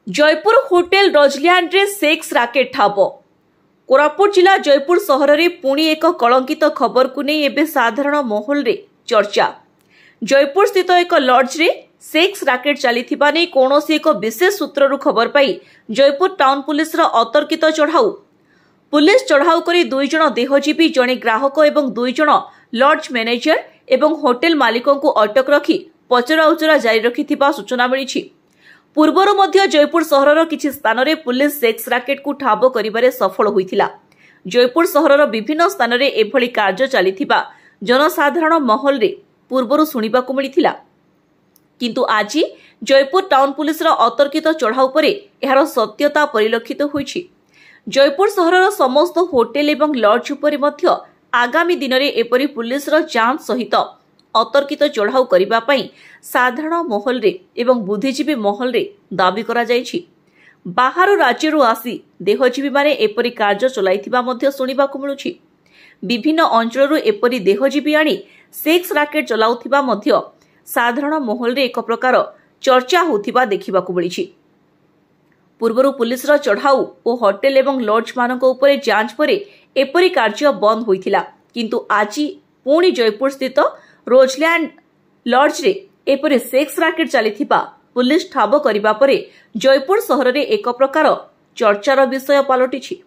Jaipur hotel रजल्यांड रे sex rocket ठाब। Koraput जिला जयपुर सहर में पुणी एक कलंकित खबर को नहीं एबे साधारण माहौल रे चर्चा। जयपुर स्थित एक लॉज रे सेक्स राकेट चलीथिबा नै कोनोसी एक विशेष सूत्ररु खबर पाई जयपुर टाउन पुलिस रो अतर्कित चढ़ाऊ। पुलिस चढ़ाऊ करी 2 जण देहजीवी, जणे ग्राहक एवं 2 जण लॉज मैनेजर एवं होटेल मालिकों को अटक रखी पचरा उचरा जारी रखिथिबा सूचना मिली। पूर्वरु मध्य जयपुर सहरर किछि स्थान रे पुलिस सेक्स राकेट को ठाब करिबारे सफल होइथिला। जयपुर सहरर विभिन्न स्थान रे एभली कार्य चलीथिबा जनसाधारण महल रे पूर्वरु सुनिबाकु मिलिथिला, किंतु आज जयपुर टाउन पुलिस रो अतर्कित चढ़ाऊ परे एहार सत्यता परिलक्षित होइछि। जयपुर सहरर समस्त होटेल एवं लॉज उपरे मध्य आगामी दिन रे एपरि पुलिस रो जांच सहित अतर्कित चढ़ाऊ करिबा पई साधारण महल रे एवं बुद्धिजीवी महल रे दाबी करा जायछि। बाहर राज्यरु आसी देहजीवी माने एपरि कार्य चलाइथिबा मध्य सुनिबाकु मिलुछि। विभिन्न अंचलरु एपरि देहजीवी आनी सेक्स राकेट चलाउथिबा मध्य साधारण महल रे एक प्रकार चर्चा होथिबा देखिबाकु मिलिछि। पूर्वरु पुलिस रो चढ़ाऊ और होटेल एवं लॉज मानक उपरे जांच परे एपरि कार्य बंद होइथिला, किंतु आज पुणी जयपुर स्थित रोजलैंड लॉज रे एपरि सेक्स राकेट चलीथिबा पुलिस ठाब करिबा परे जयपुर सहर रे एक प्रकार चर्चार विषय पलटिछि।